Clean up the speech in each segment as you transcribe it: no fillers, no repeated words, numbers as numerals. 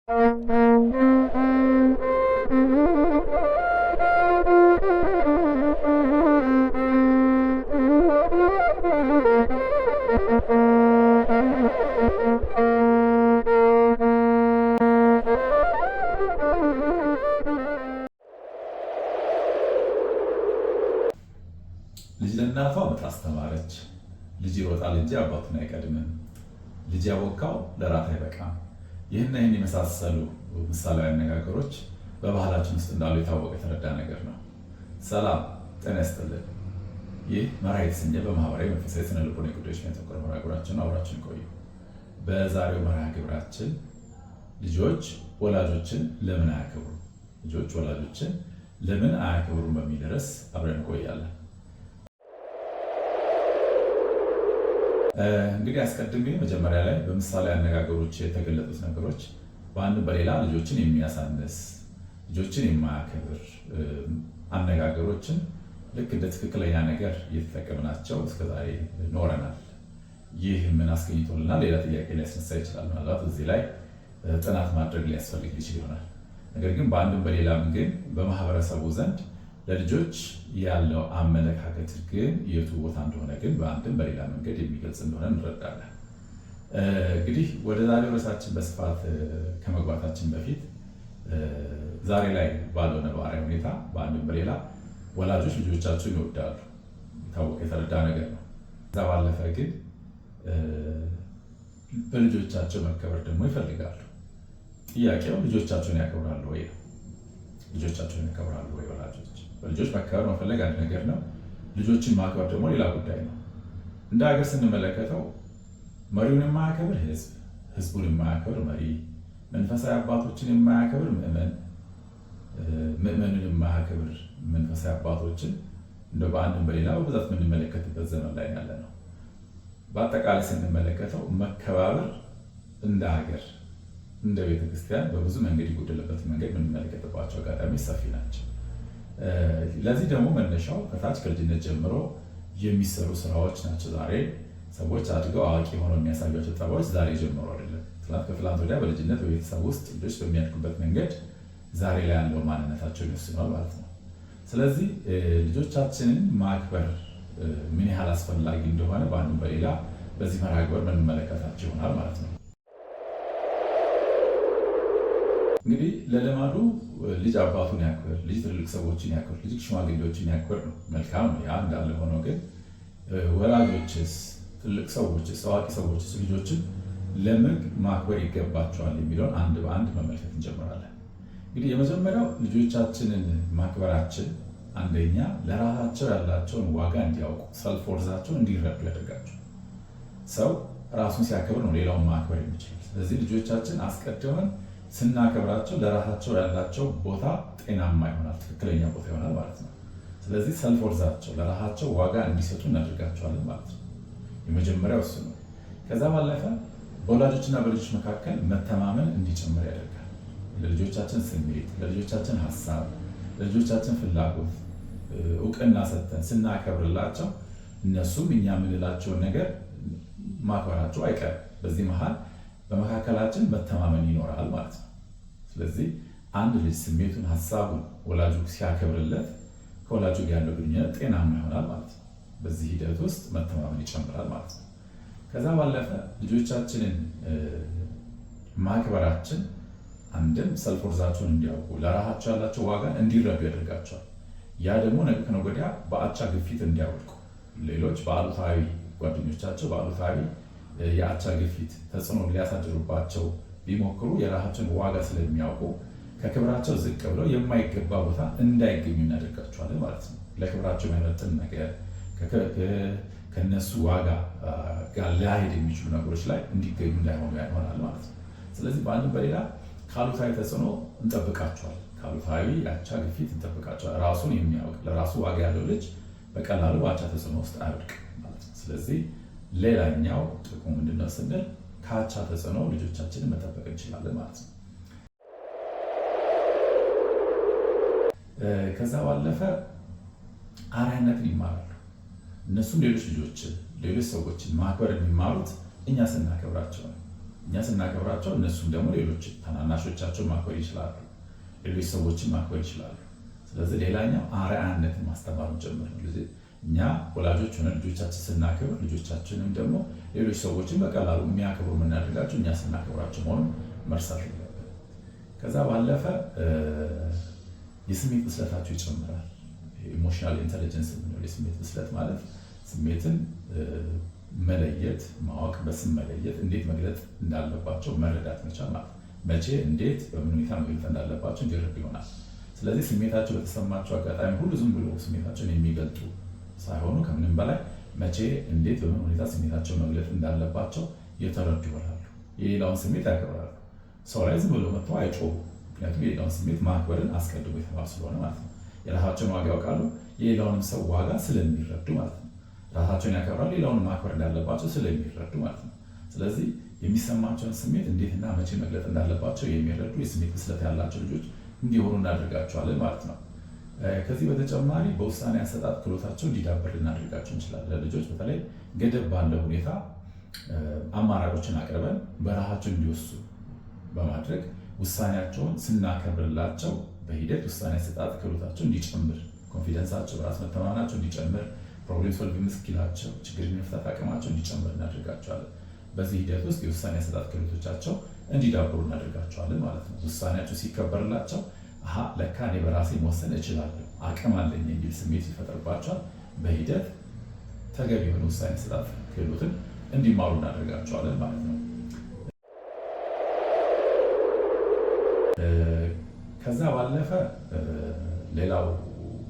ልጅ ለእናቷ ምጥ አስተማረች። ልጅ ይሮጣል እንጂ አባቱን አይቀድምም። ልጅ ያቦካው ለራት አይበቃም። ይህን የመሳሰሉ ምሳሌያዊ አነጋገሮች በባህላችን ውስጥ እንዳሉ የታወቀ የተረዳ ነገር ነው። ሰላም ጤና ይስጥልን። ይህ መርሃ የተሰኘ በማህበራዊ መንፈሳዊ ስነ ልቦናዊ ጉዳዮች ላይ ያተኮረ መርሃ ግብራችን ነው። አብራችን ቆዩ። በዛሬው መርሃ ግብራችን ልጆች ወላጆችን ለምን አያከብሩም? ልጆች ወላጆችን ለምን አያከብሩም በሚል ርዕስ አብረን እንቆያለን። እንግዲህ አስቀድሜ መጀመሪያ ላይ በምሳሌ አነጋገሮች የተገለጡት ነገሮች በአንድ በሌላ ልጆችን የሚያሳንስ ልጆችን የማያከብር አነጋገሮችን ልክ እንደ ትክክለኛ ነገር እየተጠቀምናቸው እስከዛሬ ኖረናል። ይህ ምን አስገኝቶልናል? ሌላ ጥያቄ ሊያስነሳ ይችላል። ምናልባት እዚህ ላይ ጥናት ማድረግ ሊያስፈልግ ይችል ይሆናል። ነገር ግን በአንድም በሌላም ግን በማህበረሰቡ ዘንድ ለልጆች ያለው አመለካከት ግን የቱ ቦታ እንደሆነ ግን በአንድም በሌላ መንገድ የሚገልጽ እንደሆነ እንረዳለን። እንግዲህ ወደ ዛሬው ርዕሳችን በስፋት ከመግባታችን በፊት ዛሬ ላይ ባለው ነባራዊ ሁኔታ በአንድም በሌላ ወላጆች ልጆቻቸውን ይወዳሉ፣ የታወቀ የተረዳ ነገር ነው። ከዛ ባለፈ ግን በልጆቻቸው መከበር ደግሞ ይፈልጋሉ። ጥያቄው ልጆቻቸውን ያከብራሉ ወይ ነው። ልጆቻቸውን ያከብራሉ ወይ ወላጆች? በልጆች መከበር መፈለግ አንድ ነገር ነው። ልጆችን ማክበር ደግሞ ሌላ ጉዳይ ነው። እንደ ሀገር ስንመለከተው መሪውን የማያከብር ህዝብ፣ ህዝቡን የማያከብር መሪ፣ መንፈሳዊ አባቶችን የማያከብር ምዕመን፣ ምዕመንን የማያከብር መንፈሳዊ አባቶችን እንደ በአንድም በሌላ በብዛት የምንመለከትበት ዘመን ላይ ያለ ነው። በአጠቃላይ ስንመለከተው መከባበር እንደ ሀገር እንደ ቤተክርስቲያን በብዙ መንገድ የጎደለበት መንገድ የምንመለከትባቸው አጋጣሚዎች ሰፊ ናቸው። ለዚህ ደግሞ መነሻው ከታች ከልጅነት ጀምሮ የሚሰሩ ስራዎች ናቸው። ዛሬ ሰዎች አድገው አዋቂ ሆነው የሚያሳዩቸው ጠባዮች ዛሬ ጀምሮ አይደለም። ትናንት ከትላንት ወዲያ በልጅነት በቤተሰብ ውስጥ ልጆች በሚያድጉበት መንገድ ዛሬ ላይ ያለው ማንነታቸው ይወስነዋል ማለት ነው። ስለዚህ ልጆቻችንን ማክበር ምን ያህል አስፈላጊ እንደሆነ በአንድም በሌላ በዚህ መርሃ ግብር የምንመለከታቸው ይሆናል ማለት ነው። እንግዲህ ለልማዱ ልጅ አባቱን ያክብር፣ ልጅ ትልልቅ ሰዎችን ያክብር፣ ልጅ ሽማግሌዎችን ያክብር ነው። መልካም ነው። ያ እንዳለ ሆኖ ግን ወላጆችስ፣ ትልቅ ሰዎችስ፣ አዋቂ ሰዎችስ ልጆችን ለምን ማክበር ይገባቸዋል የሚለውን አንድ በአንድ መመልከት እንጀምራለን። እንግዲህ የመጀመሪያው ልጆቻችንን ማክበራችን አንደኛ ለራሳቸው ያላቸውን ዋጋ እንዲያውቁ፣ ሰልፍ ወርዛቸውን እንዲረዱ ያደርጋቸው። ሰው ራሱን ሲያከብር ነው ሌላውን ማክበር የሚችል። ስለዚህ ልጆቻችን አስቀድመን ስናከብራቸው ለራሳቸው ያላቸው ቦታ ጤናማ ይሆናል፣ ትክክለኛ ቦታ ይሆናል ማለት ነው። ስለዚህ ሰልፍ ወርዛቸው ለራሳቸው ዋጋ እንዲሰጡ እናደርጋቸዋለን ማለት ነው። የመጀመሪያው እሱ ነው። ከዛ ባለፈ በወላጆችና በልጆች መካከል መተማመን እንዲጨምር ያደርጋል። ለልጆቻችን ስሜት፣ ለልጆቻችን ሀሳብ፣ ለልጆቻችን ፍላጎት እውቅና ሰጥተን ስናከብርላቸው እነሱም እኛ የምንላቸውን ነገር ማክበራቸው አይቀርም። በዚህ መሃል በመካከላችን መተማመን ይኖራል ማለት ነው። ስለዚህ አንድ ልጅ ስሜቱን፣ ሀሳቡን ወላጁ ሲያከብርለት ከወላጁ ጋር ያለው ግንኙነት ጤናማ ይሆናል ማለት ነው። በዚህ ሂደት ውስጥ መተማመን ይጨምራል ማለት ነው። ከዛ ባለፈ ልጆቻችንን ማክበራችን አንድም ሰልፍ ወርዛቸውን እንዲያውቁ፣ ለራሳቸው ያላቸው ዋጋ እንዲረዱ ያደርጋቸዋል። ያ ደግሞ ነገ ከነገ ወዲያ በአቻ ግፊት እንዲያወድቁ፣ ሌሎች በአሉታዊ ጓደኞቻቸው በአሉታዊ የአቻ ግፊት ተጽዕኖ ሊያሳድሩባቸው ቢሞክሩ የራሳቸውን ዋጋ ስለሚያውቁ ከክብራቸው ዝቅ ብለው የማይገባ ቦታ እንዳይገኙ እናደርጋቸዋለን ማለት ነው። ለክብራቸው የሚመጥን ነገር ከነሱ ዋጋ ጋር ሊያሄድ የሚችሉ ነገሮች ላይ እንዲገኙ እንዳይሆኑ ይሆናል ማለት ነው። ስለዚህ በአንድም በሌላ ካሉታዊ ተጽዕኖ እንጠብቃቸዋል፣ ካሉታዊ የአቻ ግፊት እንጠብቃቸዋል። ራሱን የሚያውቅ ለራሱ ዋጋ ያለው ልጅ በቀላሉ በአቻ ተጽዕኖ ውስጥ አይወድቅም ማለት ነው። ስለዚህ ሌላኛው ጥቅሙ ምንድነው ስንል ከአቻ ተጽዕኖ ልጆቻችንን መጠበቅ እንችላለን ማለት ነው። ከዛ ባለፈ አርአያነትን ይማራሉ። እነሱም ሌሎች ልጆችን፣ ሌሎች ሰዎችን ማክበር የሚማሩት እኛ ስናከብራቸው ነው። እኛ ስናከብራቸው እነሱም ደግሞ ሌሎች ታናናሾቻቸውን ማክበር ይችላሉ፣ ሌሎች ሰዎችን ማክበር ይችላሉ። ስለዚህ ሌላኛው አርአያነትን ማስተማር ጭምር ነው። እኛ ወላጆች ሆነን ልጆቻችን ስናከብር ልጆቻችንም ደግሞ ሌሎች ሰዎችን በቀላሉ የሚያከብሩ የምናደርጋቸው እኛ ስናከብራቸው መሆኑን መርሳት የለብንም። ከዛ ባለፈ የስሜት ብስለታቸው ይጨምራል። ኢሞሽናል ኢንተለጀንስ የምንለው የስሜት ብስለት ማለት ስሜትን መለየት ማወቅ፣ በስም መለየት፣ እንዴት መግለጥ እንዳለባቸው መረዳት መቻል ማለት መቼ፣ እንዴት፣ በምን ሁኔታ መግለጥ እንዳለባቸው እንዲረዱ ይሆናል። ስለዚህ ስሜታቸው በተሰማቸው አጋጣሚ ሁሉ ዝም ብሎ ስሜታቸውን የሚገልጡ ሳይሆኑ ከምንም በላይ መቼ፣ እንዴት፣ በምን ሁኔታ ስሜታቸው መግለጥ እንዳለባቸው የተረዱ ይሆናሉ። የሌላውን ስሜት ያከብራሉ። ሰው ላይ ዝም ብሎ መጥተው አይጮሁ። ምክንያቱም የሌላውን ስሜት ማክበርን አስቀድሞ የተማሩ ስለሆነ ማለት ነው። የራሳቸውን ዋጋ ያውቃሉ፣ የሌላውንም ሰው ዋጋ ስለሚረዱ ማለት ነው። ራሳቸውን ያከብራሉ፣ ሌላውን ማክበር እንዳለባቸው ስለሚረዱ ማለት ነው። ስለዚህ የሚሰማቸውን ስሜት እንዴትና መቼ መግለጥ እንዳለባቸው የሚረዱ የስሜት ብስለት ያላቸው ልጆች እንዲሆኑ እናደርጋቸዋለን ማለት ነው። ከዚህ በተጨማሪ በውሳኔ አሰጣጥ ክህሎታቸው እንዲዳብር ልናደርጋቸው እንችላለን። ልጆች በተለይ ገደብ ባለው ሁኔታ አማራጮችን አቅርበን በራሳቸው እንዲወስኑ በማድረግ ውሳኔያቸውን ስናከብርላቸው በሂደት ውሳኔ አሰጣጥ ክህሎታቸው እንዲጨምር፣ ኮንፊደንሳቸው በራስ መተማመናቸው እንዲጨምር፣ ፕሮብሌም ሶልቪንግ ስኪላቸው ችግርን የመፍታት አቅማቸው እንዲጨምር እናደርጋቸዋለን። በዚህ ሂደት ውስጥ የውሳኔ አሰጣጥ ክህሎቶቻቸው እንዲዳብሩ እናደርጋቸዋለን ማለት ነው። ውሳኔያቸው ሲከበርላቸው ለካ እኔ በራሴ መወሰን እችላለሁ፣ አቅም አለኝ የሚል ስሜት ይፈጠርባቸዋል። በሂደት ተገቢ የሆነ ውሳኔ አሰጣጥ ክህሎትን እንዲማሩ እናደርጋቸዋለን ማለት ነው። ከዛ ባለፈ ሌላው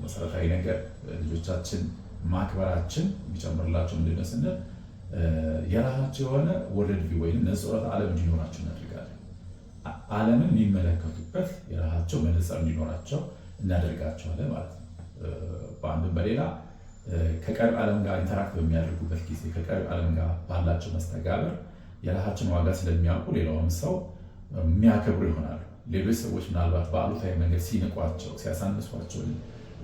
መሰረታዊ ነገር ልጆቻችን ማክበራችን የሚጨምርላቸው ምንድነው ስንል የራሳቸው የሆነ ወርልድ ቪው ወይም ነጽሮተ ዓለም እንዲኖራቸው እናደርጋለን። ዓለምን የሚመለከቱበት የራሳቸው መነጽር እንዲኖራቸው እናደርጋቸዋለን ማለት ነው። በአንድም በሌላ ከቀሪ ዓለም ጋር ኢንተራክት በሚያደርጉበት ጊዜ ከቀሪ ዓለም ጋር ባላቸው መስተጋብር የራሳቸውን ዋጋ ስለሚያውቁ ሌላውን ሰው የሚያከብሩ ይሆናሉ። ሌሎች ሰዎች ምናልባት በአሉታዊ መንገድ ሲንቋቸው፣ ሲያሳንሷቸው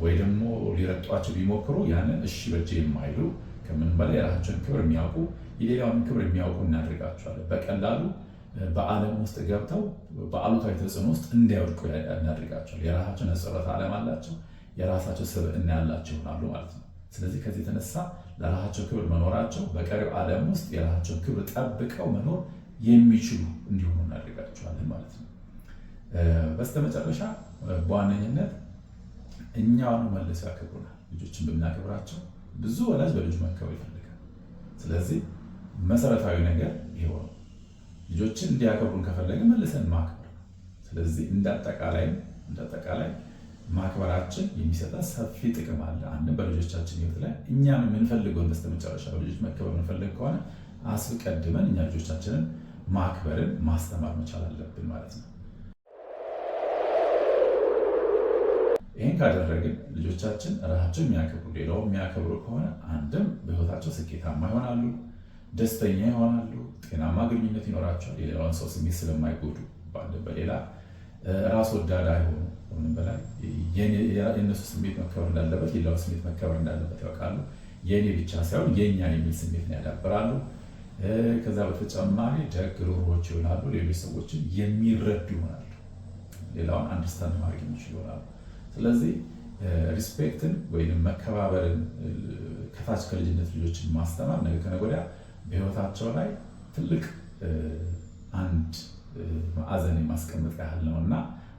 ወይ ደግሞ ሊረጧቸው ቢሞክሩ ያንን እሺ በጄ የማይሉ ከምንም በላይ የራሳቸውን ክብር የሚያውቁ የሌላውን ክብር የሚያውቁ እናደርጋቸዋለን። በቀላሉ በዓለም ውስጥ ገብተው በአሉታዊ ተጽዕኖ ውስጥ እንዳይወድቁ እናደርጋቸዋለን። የራሳቸው ነጽሮተ ዓለም አላቸው፣ የራሳቸው ስብዕና ያላቸው ይሆናሉ ማለት ነው። ስለዚህ ከዚህ የተነሳ ለራሳቸው ክብር መኖራቸው በቀሪው ዓለም ውስጥ የራሳቸውን ክብር ጠብቀው መኖር የሚችሉ እንዲሆኑ እናደርጋቸዋለን ማለት ነው። በስተመጨረሻ በዋነኝነት እኛኑ መልሰው ያከብሩናል። ልጆችን ብናከብራቸው ብዙ ወላጅ በልጁ መከበር ይፈልጋል። ስለዚህ መሰረታዊ ነገር ይሄው ነው። ልጆችን እንዲያከብሩን ከፈለግን መልሰን ማክበር። ስለዚህ እንዳጠቃላይ ማክበራችን የሚሰጠን ሰፊ ጥቅም አለ። አንድም በልጆቻችን ህይወት ላይ እኛም የምንፈልገውን በስተመጨረሻ በልጆች መከበር የምንፈልግ ከሆነ አስቀድመን እኛ ልጆቻችንን ማክበርን ማስተማር መቻል አለብን ማለት ነው። ይህን ካደረግን ልጆቻችን ራሳቸው የሚያከብሩ ሌላው የሚያከብሩ ከሆነ አንድም በህይወታቸው ስኬታማ ይሆናሉ፣ ደስተኛ ይሆናሉ፣ ጤናማ ግንኙነት ይኖራቸዋል። የሌላውን ሰው ስሜት ስለማይጎዱ በአንድም በሌላ ራስ ወዳድ አይሆኑ። ከምንም በላይ የእነሱ ስሜት መከበር እንዳለበት የሌላው ስሜት መከበር እንዳለበት ያውቃሉ። የእኔ ብቻ ሳይሆን የእኛ የሚል ስሜት ያዳብራሉ። ከዛ በተጨማሪ ደግ ሩህሩሆች ይሆናሉ። ሌሎች ሰዎችን የሚረዱ ይሆናሉ። ሌላውን አንደርስታንድ ማድረግ የሚችሉ ይሆናሉ። ስለዚህ ሪስፔክትን ወይም መከባበርን ከታች ከልጅነት ልጆችን ማስተማር ነገ ከነገ ወዲያ በህይወታቸው ላይ ትልቅ አንድ ማዕዘን የማስቀመጥ ያህል ነው እና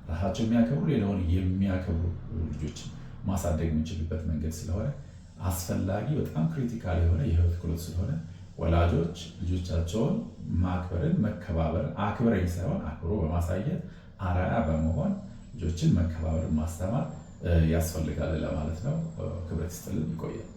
ራሳቸው የሚያከብሩ ሌላውን የሚያከብሩ ልጆችን ማሳደግ የምንችልበት መንገድ ስለሆነ አስፈላጊ በጣም ክሪቲካል የሆነ የህይወት ክህሎት ስለሆነ ወላጆች ልጆቻቸውን ማክበርን፣ መከባበርን አክብረኝ ሳይሆን አክብሮ በማሳየት አርአያ በመሆን ልጆችን መከባበርን ማስተማር ያስፈልጋል ለማለት ነው። ክብረት ይስጥልን። ይቆያል።